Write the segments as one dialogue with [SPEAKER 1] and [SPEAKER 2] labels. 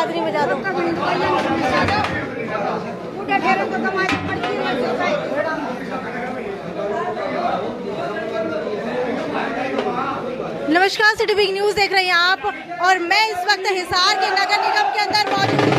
[SPEAKER 1] हाजिरी में जा दो। नमस्कार, सिटी बिग न्यूज देख रहे हैं आप और मैं इस वक्त हिसार के नगर निगम के अंदर मौजूद हूं।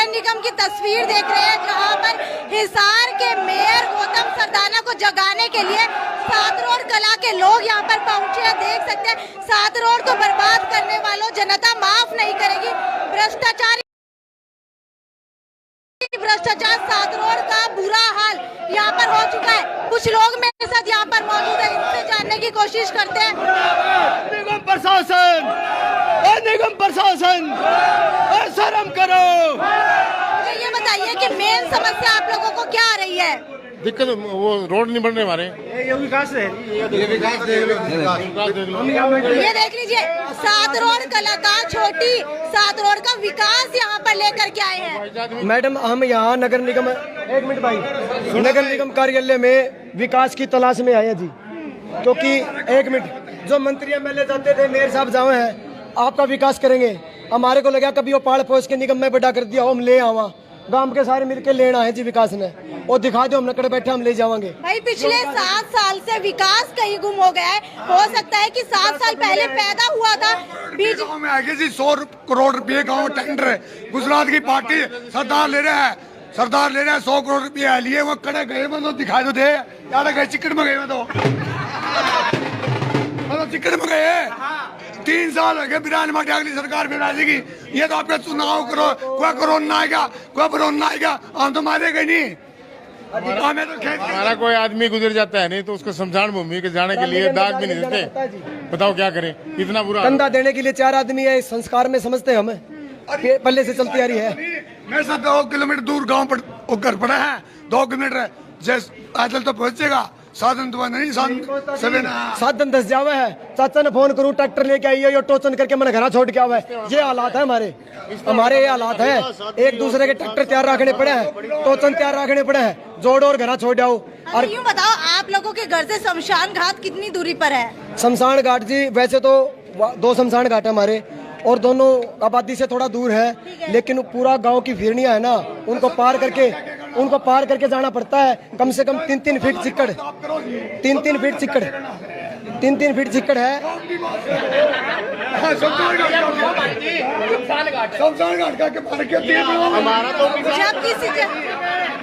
[SPEAKER 1] निगम की तस्वीर देख रहे हैं जहां पर हिसार के मेयर गौतम सरदाना को जगाने के लिए सात रोड कला के लोग यहां पर पहुंचे हैं। देख सकते हैं सात रोड को बर्बाद करने वालों जनता माफ नहीं करेगी। भ्रष्टाचार सात रोड का बुरा हाल यहां पर हो चुका है। कुछ लोग मेरे साथ यहां पर मौजूद है, इनसे जानने की कोशिश करते हैं।
[SPEAKER 2] निगम प्रशासन शर्म करो।
[SPEAKER 1] ये बताइए कि मेन समस्या आप लोगों को क्या आ रही है?
[SPEAKER 3] दिक्कत वो रोड नहीं बन रहे हमारे।
[SPEAKER 2] ये विकास है, ये विकास देख लो।
[SPEAKER 1] ये देख लीजिए, सात रोड कलाकार छोटी सात रोड का विकास यहाँ पर लेकर के आए हैं।
[SPEAKER 2] मैडम, हम यहाँ नगर निगम, एक मिनट भाई, नगर निगम कार्यालय में विकास की तलाश में आए हैं जी। क्योंकि एक मिनट, जो मंत्री एमएलए जाते थे, मेयर साहब जावे हैं, आपका विकास करेंगे। हमारे को लगा कभी वो पहाड़ पोस के निगम में बड़ा कर दिया, हम ले आवा, गांव के सारे मिलके लेना है जी विकास ने, और दिखा दो हम नकड़े बैठे हम ले जावांगे।
[SPEAKER 1] भाई पिछले 7 साल से विकास कहीं गुम हो गया है। हो सकता है कि 7 साल पहले पैदा हुआ था। बीच
[SPEAKER 4] गाँव में आगे जी 100 करोड़ रुपए गाँव टेंडर है। गुजरात की पार्टी सरदार ले रहा है, 100 करोड़ रुपए लिए। वो कड़े गए तो दिखाई तो दे यार, गए चिकन में गए तो चिकन में गए। 3 साल हो गए बिरान अगली सरकार फिर आ जाएगी। ये तो आपका चुनाव करो, कोई कोरोना आएगा, कोई कोरोना आएगा, हम तो मारेगा नहीं। हमें तो
[SPEAKER 3] हमारा कोई आदमी गुजर जाता है नहीं तो उसको शमशान भूमि के जाने के लिए दाग भी नहीं देते। बताओ क्या करें, इतना बुरा
[SPEAKER 2] कंधा देने के लिए 4 आदमी है। संस्कार में समझते हमें, पहले से चलती आ रही है।
[SPEAKER 4] मेरे साथ 2 किलोमीटर दूर गाँव पर घर पड़ा है, 2 किलोमीटर जैसे पैदल तो पहुंचेगा। साधन तो नहीं,
[SPEAKER 2] साधन 10 जावे है। चाचा ने फोन करूँ, ट्रैक्टर लेके आई है, टोचन करके मैंने घर छोड़ के आवा है। ये हालात है हमारे ये हालात है। एक दूसरे के ट्रैक्टर तैयार रखने पड़े हैं, टोचन तैयार रखने पड़े हैं, जोड़ और घर छोड़ जाओ।
[SPEAKER 1] और यूँ बताओ, आप लोगों के घर से शमशान घाट कितनी दूरी पर है?
[SPEAKER 2] शमशान घाट जी वैसे तो 2 शमशान घाट है हमारे, और दोनों आबादी से थोड़ा दूर है, लेकिन पूरा गांव की फिरनियां है ना, उनको पार करके जाना पड़ता है। कम से कम 3-3 फीट चिक्कड़, 3-3 फीट चिक्कड़, 3-3 फीट चिक्कड़ है।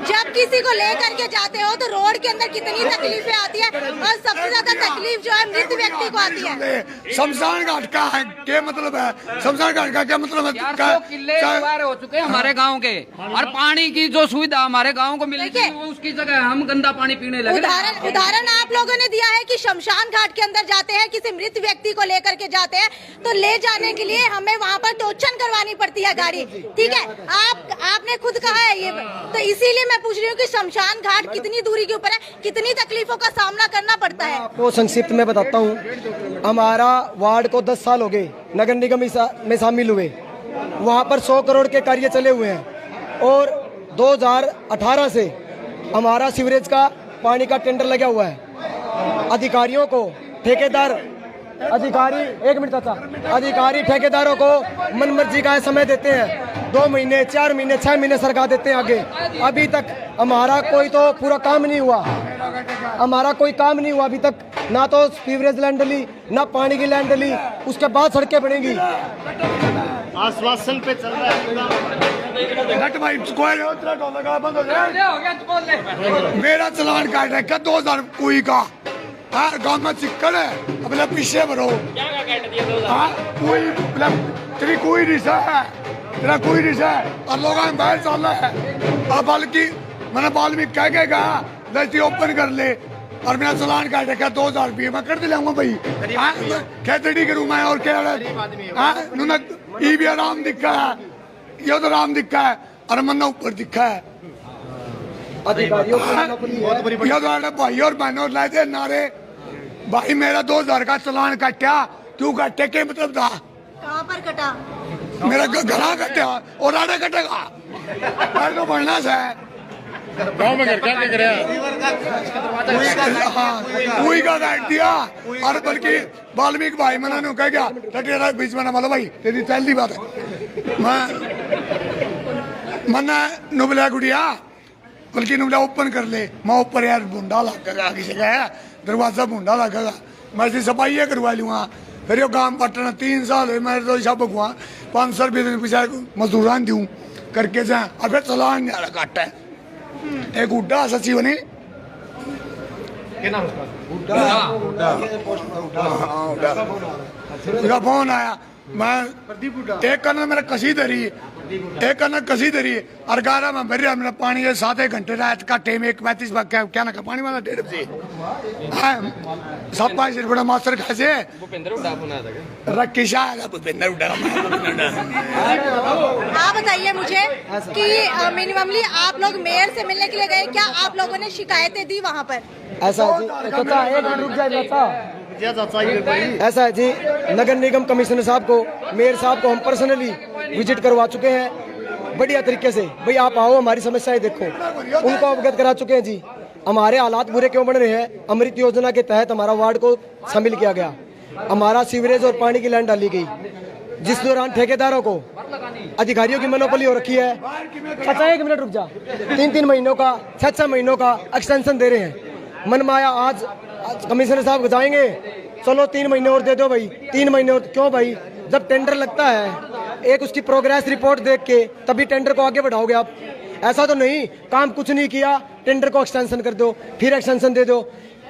[SPEAKER 1] जब किसी को लेकर के जाते हो तो रोड के अंदर कितनी तकलीफें आती है, और सबसे ज्यादा तकलीफ जो है मृत व्यक्ति को आती है।
[SPEAKER 4] शमशान घाट का है क्या मतलब है? शमशान घाट का क्या मतलब है?
[SPEAKER 5] 400 किले हो चुके हैं हमारे गांव के, और पानी की जो सुविधा हमारे गांव को मिल रही है उसकी जगह हम गंदा पानी पीने लगे।
[SPEAKER 1] उदाहरण आप लोगों ने दिया है कि शमशान घाट के अंदर जाते हैं, किसी मृत व्यक्ति को लेकर के जाते हैं, तो ले जाने के लिए हमें वहाँ पर टोचन करवानी पड़ती है गाड़ी, ठीक है? आपने खुद कहा है ये, तो इसीलिए मैं पूछ रही हूँ कि शमशान घाट कितनी दूरी के ऊपर है, कितनी तकलीफों का सामना करना पड़ता है?
[SPEAKER 2] आपको संक्षिप्त में बताता हूँ। हमारा वार्ड को 10 साल हो गए नगर निगम में शामिल हुए। वहाँ पर 100 करोड़ के कार्य चले हुए हैं, और 2018 से हमारा सीवरेज का पानी का टेंडर लगा हुआ है। अधिकारियों को, ठेकेदार अधिकारी, एक मिनट चाचा, अधिकारी ठेकेदारों को मनमर्जी का समय देते हैं। 2 महीने, 4 महीने, 6 महीने सरका देते हैं आगे। अभी तक हमारा कोई तो पूरा काम नहीं हुआ, अभी तक। ना तो सीवरेज लाइन डली, ना पानी की लाइन डली, उसके बाद सड़कें बनेंगी।
[SPEAKER 3] आश्वासन पे चल रहा
[SPEAKER 4] है। मेरा चलान काट रखा 2000 कोई का, गाँव में चिक्कड़ है, अपने पीछे भरो। कोई रिसा है, तेरा कोई रिसा है, और लोग बाहर चल रहा है। और बल्कि मैंने वाल्मीकि कह के कहा रजिस्ट्री ओपन कर ले, और मेरा चलान काट रखा 2000 रुपये। मैं कर दिलाऊंगा भाई, खेती करूँ मैं, और क्या ये भी आराम दिखा है, ये तो आराम दिखा है, और मन्ना ऊपर दिखा है।
[SPEAKER 2] अधिकारियों
[SPEAKER 4] भाई और बहनों लाए थे नारे, भाई मेरा 2000 का चालान कटा, क्यों कटे के मतलब था?
[SPEAKER 1] कहाँ पर कटा?
[SPEAKER 4] मेरा घरा कटा और आड़ा कटेगा, मैं तो बढ़ना से
[SPEAKER 3] गाँव में घर क्या क्या करे?
[SPEAKER 4] कोई का काट दिया। और बल्कि वाल्मीकि भाई मैंने कह गया तेरा बीच में ना मतलब भाई तेरी चलती बात है, मैंने नुबला गुड़िया बल्कि नुबला ओपन कर ले, मैं ऊपर यार भूडा लगेगा, किसी का है दरवाजा भूडा लगेगा, मैं ऐसी सफाई करवा लूँगा। फिर यो काम पटना 3 साल हुए, मैं तो सब भगवा 500 रुपये पैसा मजदूरान दूँ करके जाए, अब चलान नहीं काट है। एक उड्डा सची बनी उसका फोन आया, मैं एक करना मेरा कसी धरी, एक करना कसी धरी और 11 में भर मेरा पानी 7 घंटे रात का टाइम 1:35 क्या ना पानी वाला 1:30 बजे सब 5 बड़ा मास्टर खासे रखिशा भूपेंद्र उड़ा।
[SPEAKER 1] आप बताइए मुझे कि मिनिममली आप लोग मेयर से मिलने के लिए गए, क्या आप लोगों ने शिकायतें दी वहाँ पर?
[SPEAKER 2] ऐसा है जी, चाचा एक मिनट रुक जाए चाचा। ऐसा है जी, नगर निगम कमिश्नर साहब को, मेयर साहब को हम पर्सनली विजिट करवा चुके हैं बढ़िया तरीके से। भाई आप आओ हमारी समस्याएं देखो, उनको अवगत करा चुके हैं जी। हमारे हालात बुरे क्यों बन रहे हैं? अमृत योजना के तहत हमारा वार्ड को शामिल किया गया, हमारा सीवरेज और पानी की लाइन डाली गई, जिस दौरान ठेकेदारों को, अधिकारियों की मनोपली हो रखी है। चाचा एक मिनट रुक जा, 3-3 महीनों का 6-6 महीनों का एक्सटेंशन दे रहे हैं मनमाया। आज कमिश्नर साहब जाएंगे, चलो 3 महीने और दे दो भाई, 3 महीने और क्यों भाई? जब टेंडर लगता है एक उसकी प्रोग्रेस रिपोर्ट देख के तभी टेंडर को आगे बढ़ाओगे आप। ऐसा तो नहीं काम कुछ नहीं किया टेंडर को एक्सटेंशन कर दो, फिर एक्सटेंशन दे दो।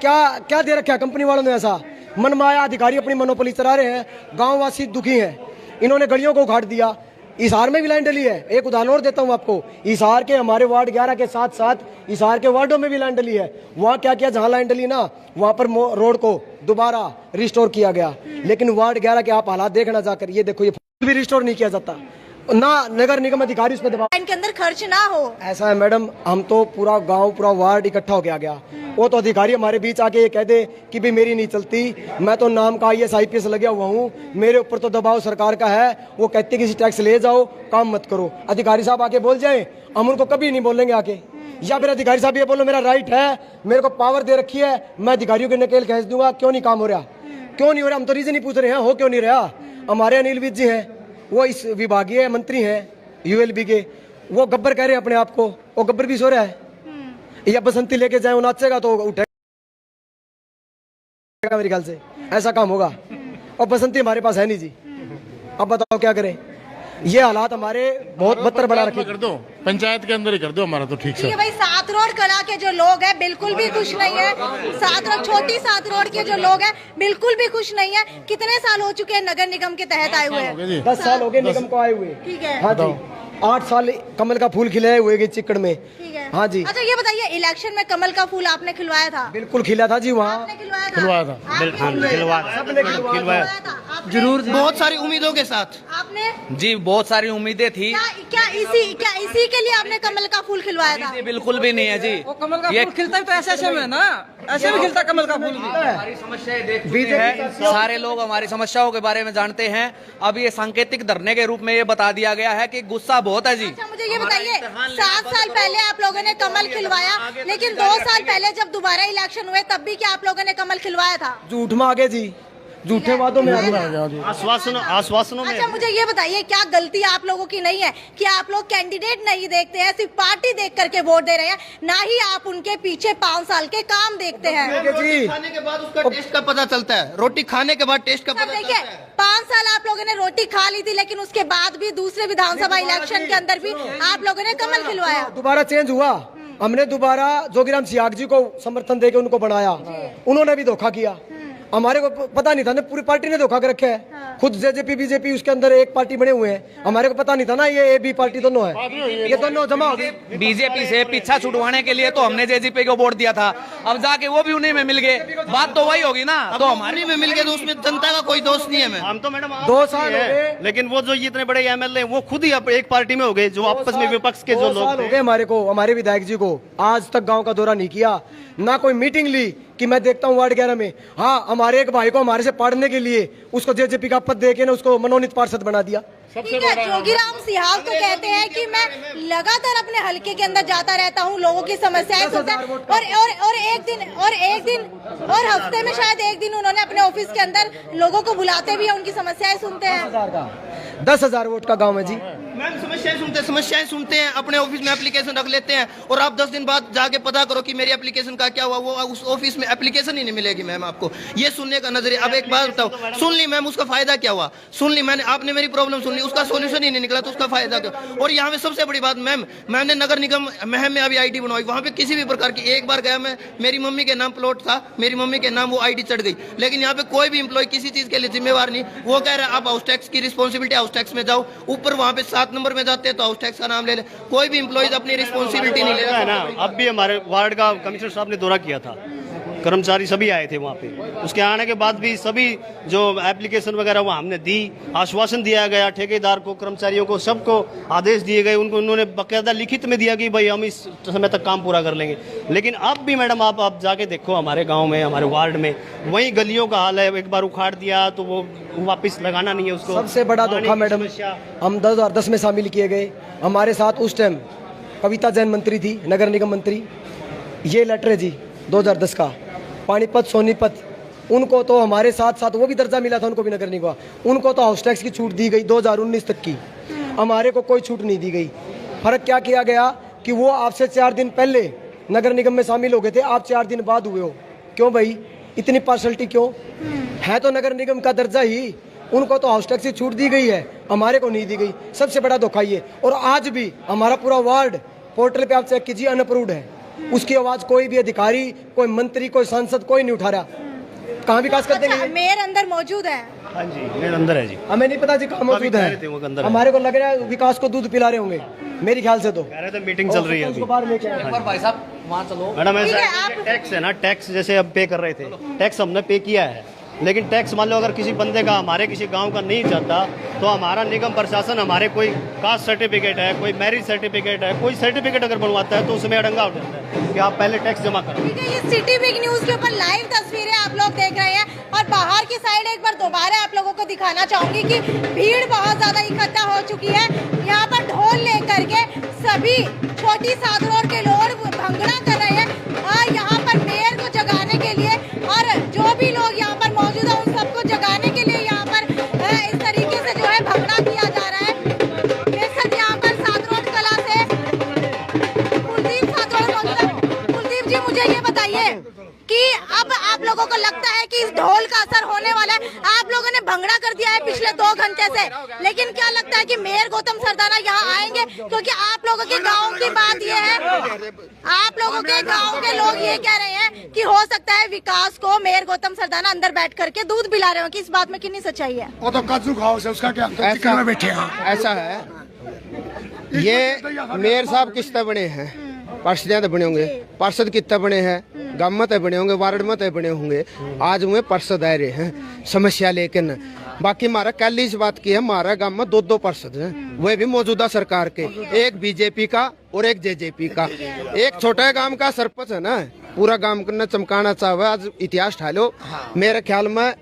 [SPEAKER 2] क्या क्या दे रखा है कंपनी वालों ने? ऐसा मनमाया अधिकारी अपनी मनोपली चला रहे हैं, गाँववासी दुखी हैं। इन्होंने गलियों को उखाड़ दिया, हिसार में भी लाइन डली है। एक उदाहरण और देता हूँ आपको, हिसार के हमारे वार्ड 11 के साथ साथ हिसार के वार्डों में भी लाइन डली है। वहाँ क्या किया, जहाँ लाइन डली ना वहाँ पर रोड को दोबारा रिस्टोर किया गया, लेकिन वार्ड 11 के आप हालात देखना जाकर, ये देखो ये भी रिस्टोर नहीं किया जाता ना। नगर निगम अधिकारी उस पर दबाव,
[SPEAKER 1] इनके अंदर खर्च ना हो।
[SPEAKER 2] ऐसा है मैडम, हम तो पूरा गांव पूरा वार्ड इकट्ठा हो गया गया, वो तो अधिकारी हमारे बीच आके ये कह दे कि भी मेरी नहीं चलती, मैं तो नाम का IAS IPS लगा हुआ हूँ, मेरे ऊपर तो दबाव सरकार का है। वो कहते किसी टैक्स ले जाओ, काम मत करो। अधिकारी साहब आके बोल जाए, हम उनको कभी नहीं बोलेंगे आके। या फिर अधिकारी साहब ये बोलो मेरा राइट है, मेरे को पावर दे रखी है, मैं अधिकारियों के नकेल खींच दूंगा, क्यों नहीं काम हो रहा, क्यों नहीं हो रहा? हम तो रीजन ही पूछ रहे हैं, हो क्यों नहीं रहा? हमारे अनिल विज जी हैं, वो इस विभागीय मंत्री हैं ULB के, वो गब्बर कह रहे हैं अपने आप को, वो गब्बर भी सो रहा है। या बसंती लेके जाए, वो नाचेगा तो उठेगा मेरे ख्याल से, ऐसा काम होगा। और बसंती हमारे पास है नहीं जी, अब बताओ क्या करें? ये हालात हमारे बहुत बदतर बना रखे।
[SPEAKER 3] कर दो पंचायत के अंदर ही कर दो हमारा तो ठीक
[SPEAKER 1] ये
[SPEAKER 3] से।
[SPEAKER 1] भाई 7 रोड कला के जो लोग हैं बिल्कुल भी खुश नहीं है। 7 रोड छोटी 7 रोड के जो लोग हैं बिल्कुल भी खुश नहीं है। कितने साल हो चुके हैं नगर निगम के तहत आए हुए हैं?
[SPEAKER 2] 10 साल हो गए निगम को आए हुए।
[SPEAKER 1] ठीक है,
[SPEAKER 2] हाँ जी, 8 साल कमल का फूल खिलाए हुए गए चिकड़ में।
[SPEAKER 1] ठीक है।
[SPEAKER 2] हाँ जी।
[SPEAKER 1] अच्छा ये बताइए, इलेक्शन में कमल का फूल आपने खिलवाया था?
[SPEAKER 2] बिल्कुल खिला था जी, वहाँ
[SPEAKER 1] आपने खिलवाया था?
[SPEAKER 3] खिलवाया था।
[SPEAKER 1] आपने खिलवाया था? आपने-
[SPEAKER 6] जरूर, बहुत सारी उम्मीदों के साथ।
[SPEAKER 1] आपने
[SPEAKER 5] जी बहुत सारी उम्मीदें थी।
[SPEAKER 1] क्या इसी के लिए आपने कमल का फूल खिलवाया था?
[SPEAKER 5] बिल्कुल भी नहीं है जी,
[SPEAKER 6] कमल का फूल खिलता है तो ऐसे में ना, ऐसे भी खिलता कमल का फूल।
[SPEAKER 5] हमारी समस्याएं देख चुके हैं, सारे लोग हमारी समस्याओं के बारे में जानते हैं। अब ये सांकेतिक धरने के रूप में ये बता दिया गया है कि गुस्सा बहुत है जी।
[SPEAKER 1] अच्छा मुझे ये बताइए, 7 साल पहले आप लोगों ने कमल खिलवाया, लेकिन 2 साल पहले जब दोबारा इलेक्शन हुए तब भी क्या आप लोगों ने कमल खिलवाया था?
[SPEAKER 2] झूठ में आगे जी, झूठे वादों में आगे।
[SPEAKER 6] आश्वासनों
[SPEAKER 1] अच्छा मुझे ये बताइए, क्या गलती आप लोगों की नहीं है कि आप लोग कैंडिडेट नहीं देखते हैं, सिर्फ पार्टी देख करके वोट दे रहे हैं, ना ही आप उनके पीछे 5 साल के काम देखते हैं?
[SPEAKER 2] जी
[SPEAKER 6] खाने के बाद उसका टेस्ट का पता चलता है, रोटी खाने के बाद टेस्ट का
[SPEAKER 1] सर
[SPEAKER 6] पता
[SPEAKER 1] देखिए,
[SPEAKER 6] चलता है।
[SPEAKER 1] 5 साल आप लोगों ने रोटी खा ली थी, लेकिन उसके बाद भी दूसरे विधानसभा इलेक्शन के अंदर भी आप लोगों ने कमल खिलवाया।
[SPEAKER 2] दोबारा चेंज हुआ, हमने दोबारा जोगीराम सियाग जी को समर्थन देके उनको बनाया, उन्होंने भी धोखा किया। हमारे को पता नहीं था ना, पूरी पार्टी ने धोखा कर रखे है। खुद JJP BJP उसके अंदर एक पार्टी बने हुए हैं, हमारे को पता नहीं था ना ये AB पार्टी दोनों है, ये दोनों जमा हो गए।
[SPEAKER 5] बीजेपी से पीछा छुड़वाने के लिए तो हमने JJP को वोट दिया था, अब जाके वो भी उन्हीं में मिल गए, बात तो वही होगी ना। तो हमारे
[SPEAKER 6] में मिल गए तो उसमें जनता का कोई दोष नहीं है।
[SPEAKER 7] हम तो मैडम
[SPEAKER 2] 2 साल हो गए,
[SPEAKER 7] लेकिन वो जो इतने बड़े MLA वो खुद ही एक पार्टी में हो गए, जो आपस में विपक्ष के जो
[SPEAKER 2] 2
[SPEAKER 7] लोग
[SPEAKER 2] साल हो गए हमारे को, हमारे विधायक जी को आज तक गांव का दौरा नहीं किया, ना कोई मीटिंग ली कि मैं देखता हूँ वार्ड 11 में, हाँ हमारे एक भाई को हमारे से पाड़ने के लिए उसको जेजेपी का पद देके ना उसको मनोनीत पार्षद बना दिया।
[SPEAKER 1] ठीक है, जोगीराम सिहाग तो कहते हैं कि मैं लगातार अपने हलके के अंदर जाता रहता हूँ, लोगों की समस्याएं सुनता हूं, और एक दिन और हफ्ते में शायद एक दिन उन्होंने अपने ऑफिस के अंदर लोगों को बुलाते भी हैं, उनकी समस्याएं सुनते हैं।
[SPEAKER 2] 10,000 वोट का गाँव है जी।
[SPEAKER 7] मैम समस्याएं सुनते हैं, अपने ऑफिस में एप्लीकेशन रख लेते हैं और आप 10 दिन बाद जाके पता करो कि मेरी एप्लीकेशन का क्या हुआ, वो उस ऑफिस में एप्लीकेशन ही नहीं मिलेगी मैम आपको। ये सुनने का नजरिया। अब एक बात बताओ, सुन ली मैम, उसका फायदा क्या हुआ? सुन ली मैंने, आपने मेरी प्रॉब्लम सुन ली, उसका सोल्यूशन ही नहीं निकला, तो उसका फायदा क्या? और यहाँ पे सबसे बड़ी बात मैम, मैंने नगर निगम महम में अभी आईडी बनवाई, वहाँ पे किसी भी प्रकार की, एक बार गया मैं, मेरी मम्मी के नाम प्लॉट था, मेरी मम्मी के नाम वो आईडी चढ़ गई, लेकिन यहाँ पे कोई भी एम्प्लॉय किसी चीज के लिए जिम्मेवार नहीं। वो कह रहा है आप हाउस टैक्स की रिस्पॉन्सिबिलिटी हाउस टैक्स में जाओ, ऊपर वहाँ पे 7 नंबर में जाते हैं तो हाउस टैक्स का नाम ले ले, कोई भी एम्प्लॉयज अपनी रिस्पॉन्सिबिलिटी नहीं ले रहा है ना। अब भी हमारे वार्ड का कमिश्नर साहब ने दौरा किया था, कर्मचारी सभी आए थे वहाँ पे, उसके आने के बाद भी सभी जो एप्लीकेशन वगैरह वो हमने दी, आश्वासन दिया गया ठेकेदार को, कर्मचारियों को, सबको आदेश दिए गए, उनको उन्होंने बाकायदा लिखित में दिया कि भाई हम इस समय तक काम पूरा कर लेंगे। लेकिन अब भी मैडम आप जाके देखो हमारे गाँव में, हमारे वार्ड में वही गलियों का हाल है, एक बार उखाड़ दिया तो वो वापस लगाना नहीं है उसको।
[SPEAKER 2] सबसे बड़ा धोखा मैडम, हम 2010 में शामिल किए गए, हमारे साथ उस टाइम कविता जैन मंत्री थी, नगर निगम मंत्री। ये लेटर है जी 2010 का, पानीपत सोनीपत, उनको तो हमारे साथ साथ वो भी दर्जा मिला था, उनको भी नगर निगम, उनको तो हाउस टैक्स की छूट दी गई 2019 तक की, हमारे को कोई छूट नहीं दी गई। फर्क क्या किया गया कि वो आपसे 4 दिन पहले नगर निगम में शामिल हो गए थे, आप 4 दिन बाद हुए हो। क्यों भाई, इतनी पार्शलिटी क्यों? है तो नगर निगम का दर्जा ही, उनको तो हाउस टैक्स की छूट दी गई है, हमारे को नहीं दी गई। सबसे बड़ा धोखा ये। और आज भी हमारा पूरा वार्ड पोर्टल पे आप चेक कीजिए, अनअप्रूव्ड है, उसकी आवाज कोई भी अधिकारी, कोई मंत्री, कोई सांसद कोई नहीं उठा रहा। कहाँ विकास कर देंगे?
[SPEAKER 1] मेयर अंदर मौजूद है।
[SPEAKER 7] हाँ जी, मेरे अंदर है जी।
[SPEAKER 2] हमें नहीं पता जी कहाँ मौजूद है, हमारे को लग रहा है विकास को दूध पिला रहे होंगे, मेरे ख्याल से तो।
[SPEAKER 7] कह रहे थे मीटिंग चल रही है अभी।
[SPEAKER 5] भाई साहब वहाँ चलो
[SPEAKER 7] मैडम, ऐसा टैक्स है ना, टैक्स जैसे अब पे कर रहे थे, टैक्स हमने पे किया है, लेकिन टैक्स मान लो अगर किसी बंदे का, हमारे किसी गांव का नहीं जाता, तो हमारा निगम प्रशासन हमारे कोई कास्ट सर्टिफिकेट है, कोई मैरिज सर्टिफिकेट है, कोई सर्टिफिकेट अगर बनवाता है तो उसमें अड़ंगा उठ जाता है कि आप पहले टैक्स जमा करो।
[SPEAKER 1] ठीक है, ये सिटी बिग न्यूज के ऊपर लाइव तस्वीरें आप लोग देख रहे हैं, और बाहर की साइड एक बार दोबारा आप लोगों को दिखाना चाहूंगी कि भीड़ बहुत ज्यादा इकट्ठा हो चुकी है। यहाँ पर ढोल लेकर के सभी छोटी साधुओं के लोग भंगड़ा कर रहे हैं, और यहाँ पर मेयर को जगाने के लिए और जो भी लोग यहाँ पर मौजूद है उन सबको जगाने के लिए यहाँ पर इस तरीके से जो है भंगड़ा किया जा रहा है। देख सकते यहाँ पर सातरोड कला से कुलदीप सातरोड मौजूद है। कुलदीप जी, मुझे ये बताइए कि अब आप लोगों को लगता है कि इस ढोल का असर होने वाला है? आप लोगों ने भंगड़ा कर दिया है पिछले 2 घंटे से, लेकिन क्या लगता है कि मेयर गौतम सरदाना यहाँ आएंगे? क्योंकि आप लोगों के गांव की बात ये है, आप लोगों के गांव के लोग ये कह रहे हैं कि हो सकता है विकास को मेयर गौतम सरदाना अंदर बैठ करके दूध पिला रहे हो, कि इस बात में कितनी सच्चाई है?
[SPEAKER 4] वो तो काजू खाओ से, उसका क्या, तो चिकन में बैठे हैं।
[SPEAKER 8] ऐसा है, ये मेयर साहब किस्ते बने हैं, पार्षद बने होंगे, पार्षद कितने बने हैं, गांव में बने होंगे, वार्ड में बने होंगे, आज हुए पार्षद आ रहे हैं समस्या लेकिन। बाकी हमारा कल इस बात की है, हमारा गांव में 2 पार्षद हैं, वह भी मौजूदा सरकार के, एक बीजेपी का और एक जेजेपी का। एक छोटा गांव का सरपंच है ना, पूरा गांव को चमकाना चाहे, आज इतिहास ठालो, मेरे ख्याल में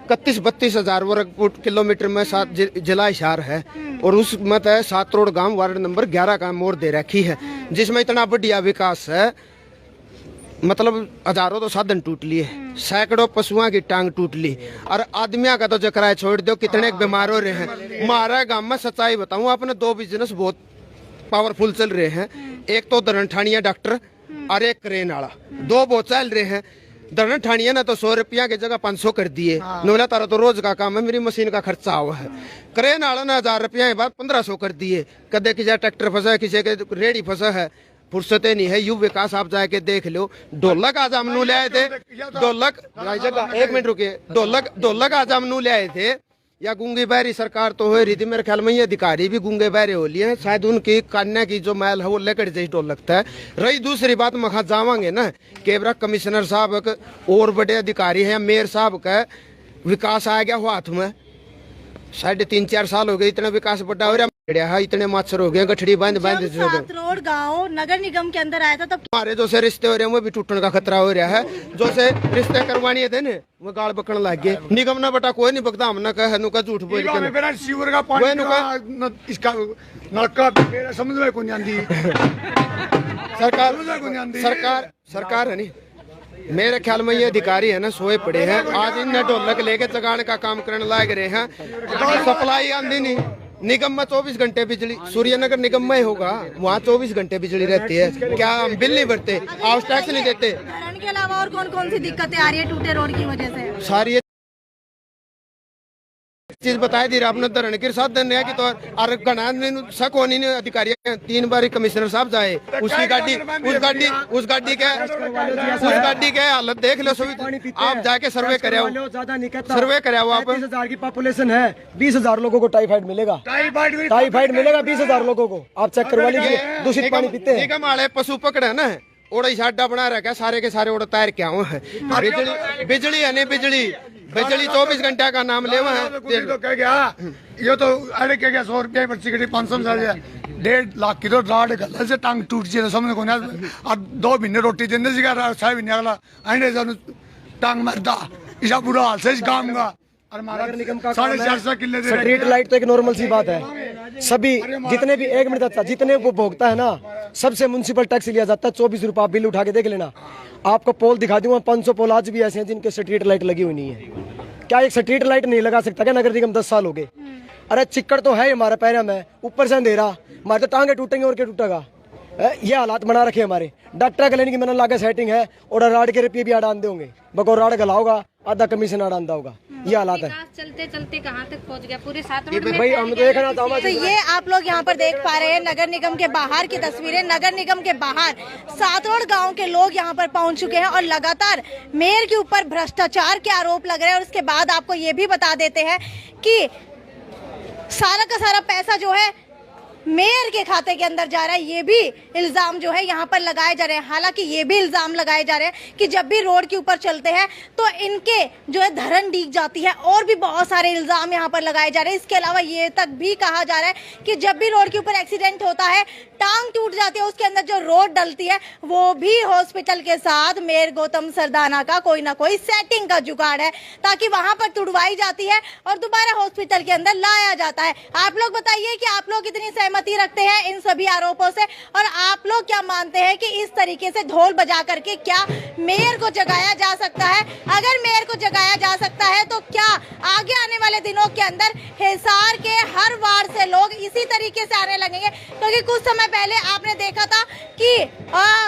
[SPEAKER 8] 31-32 हजार वर्ग फुट किलोमीटर में 7 जिला हिसार है, और उस मत है सातरोड गांव वार्ड नंबर 11 का मोड़ दे रखी है, जिसमें इतना बढ़िया विकास है, मतलब हजारों तो साधन टूट लिए, सैकड़ों पशुओं की टांग टूट ली, और आदमियों का तो जकरा छोड़ दो, कितने बीमार हो रहे हैं। हमारा गांव में सच्चाई बताऊं, अपने 2 बिजनेस बहुत पावरफुल चल रहे हैं, एक तो दरनठानिया डॉक्टर और एक क्रेन वाला, 2 बहुत चल रहे हैं। दरनठानिया ने तो 100 रुपया की जगह 500 कर दिए, नोला तारा तो रोज का काम है, मेरी मशीन का खर्चा हुआ है। क्रेन वाला ने 1000 रुपया के बाद 1500 कर दिए, कदे किसी ट्रैक्टर फंसा है, किसी के रेडी फंसा है, फुर्सते नहीं है। यू विकास आप जाके देख लो, ढोलक आज हम ले आए थे, ढोलक 1 मिनट रुकिए, ढोलक आज हम ले आए थे, या गूंगी बहरी सरकार तो हो रही थी, मेरे ख्याल में ये अधिकारी भी गूंगे बहरे हो लिए हैं, शायद उनकी कन्या की जो मैल है वो लेकर जैसे ढोल लगता है। रही दूसरी बात, मखा जावांगे ना, केवरा कमिश्नर साहब और बड़े अधिकारी हैं, मेयर साहब का विकास आ गया हाथ में, 3.5-4 साल हो गए, इतना विकास बढ़ा हो रहा। इतने मच्छर हो गए, गठड़ी बांध बांध
[SPEAKER 1] जब सातरोड गांव नगर निगम के अंदर आया था तब
[SPEAKER 8] हमारे जो से रिश्ते हो रहे हैं वो भी टूटने का खतरा हो रहा है। जो से रिश्ते करवानी थे ने वो गाल बकन लग गए। निगम ना बटा कोई नहीं बकता, हम ना कह नुका झूठ बोल के
[SPEAKER 4] मेरा सीवर का पानी इसका नलका मेरा समझ में कौन आंदी
[SPEAKER 8] सरकार है नहीं। मेरे ख्याल में ये अधिकारी है ना सोए पड़े हैं। आज इन ढोलक लेके जगाने का काम करने लग रहे हैं। सप्लाई आंदी नहीं। निगम में 24 घंटे बिजली, सूर्यनगर निगम में होगा, वहाँ 24 घंटे बिजली रहती है। क्या हम बिल नहीं भरते, हाउस टैक्स नहीं देते?
[SPEAKER 1] धरण के अलावा और कौन कौन सी दिक्कतें आ रही है टूटे रोड की वजह से?
[SPEAKER 8] सारी चीज बताई दी आपने धरण के साथ धन्य की तौर और गणा शक होनी ने अधिकारी 3 बार कमिश्नर साहब जाए, उसकी गाड़ी उस गाड़ी के हालत देख लो। आप जाके सर्वे करे, सर्वे करे आप।
[SPEAKER 2] 30,000 की पॉपुलेशन है, 20,000 लोगों को टाइफाइड मिलेगा, टाइफाइड मिलेगा 20,000 लोगों को। आप चेक करवा लीजिए, दूषित पानी पीते हैं।
[SPEAKER 8] निगम वाले पशु पकड़े ना, ओड़ा साडा बना रखा, सारे के सारे ओड़ा तैर क्या हुआ है। बिजली है नहीं, बिजली 24 घंटे का नाम ले है।
[SPEAKER 4] तो कह गया ये तो अरे कह गया 100 रुपया पर्ची कटी 500 में 1.5 लाख की तो राड गल से टांग टूट जाए समझ को और 2 महीने रोटी देने से 6 महीने अगला आने टांग मरदा इसा बुरा हाल से इस काम का। और
[SPEAKER 2] नगर निगम का
[SPEAKER 4] 450 किले
[SPEAKER 2] स्ट्रीट लाइट तो एक नॉर्मल सी बात है। सभी जितने भी 1 मिनट अच्छा जितने वो भोगता है ना, सबसे म्युनिसिपल टैक्स लिया जाता है। 24 रुपये, आप बिल उठा के देख लेना। आपको पोल दिखा दूंगा, 500 पोल आज भी ऐसे हैं जिनके स्ट्रीट लाइट लगी हुई नहीं है। क्या एक स्ट्रीट लाइट नहीं लगा सकता क्या नगर निगम? 10 साल हो गए। अरे चिक्कड़ तो है हमारा पैरा में, ऊपर से अंधेरा, हमारे तो टांगे टूटेंगे और क्या टूटेगा। ये हालात बना रखे हमारे। डॉक्टर के लेने की मैंने लागे सेटिंग है और राड के रुपये भी अड़ान देंगे, बको राड गला होगा, आधा कमीशन अड़ान होगा। ये हालात है।
[SPEAKER 9] चलते चलते कहाँ तक पहुँच गया पूरे सातरोड में।
[SPEAKER 2] भाई हम तो देखना था।
[SPEAKER 1] तो ये आप लोग यहाँ पर देख पा रहे हैं नगर निगम के बाहर की तस्वीरें। नगर निगम के बाहर सातरोड गांव के लोग यहाँ पर पहुंच चुके हैं और लगातार मेयर के ऊपर भ्रष्टाचार के आरोप लग रहे हैं। और उसके बाद आपको ये भी बता देते हैं कि सारा का सारा पैसा जो है मेयर के खाते के अंदर जा रहा है। ये भी इल्जाम जो है यहाँ पर लगाए जा रहे हैं। हालांकि ये भी इल्जाम लगाए जा रहे हैं कि जब भी रोड के ऊपर चलते हैं तो इनके जो है धरन डीग जाती है। और भी बहुत सारे इल्जाम यहाँ पर लगाए जा रहे हैं। इसके अलावा ये तक भी कहा जा रहा है कि जब भी रोड के ऊपर एक्सीडेंट होता है, टांग टूट जाती है, उसके अंदर जो रोड डलती है वो भी हॉस्पिटल के साथ मेयर गौतम सरदाना का कोई ना कोई सेटिंग का जुगाड़ है, ताकि वहां पर तुड़वाई जाती है और दोबारा हॉस्पिटल के अंदर लाया जाता है। आप लोग बताइए कि आप लोग कितनी सहमति रखते हैं इन सभी आरोपों से, और आप लोग क्या मानते हैं कि इस तरीके से ढोल बजा करके क्या मेयर को जगाया जा सकता है? अगर मेयर को जगाया जा सकता है तो क्या आगे आने वाले दिनों के अंदर हिसार के हर वार्ड से लोग इसी तरीके से आने लगेंगे? क्योंकि कुछ समय पहले आपने देखा था कि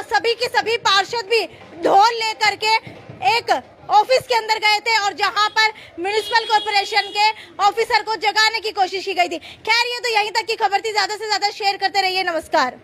[SPEAKER 1] सभी के सभी पार्षद भी ढोल लेकर के एक ऑफिस के अंदर गए थे और जहां पर म्युनिसिपल कॉर्पोरेशन के ऑफिसर को जगाने की कोशिश की गई थी। खैर, ये तो यहीं तक की खबर थी। ज्यादा से ज्यादा शेयर करते रहिए। नमस्कार।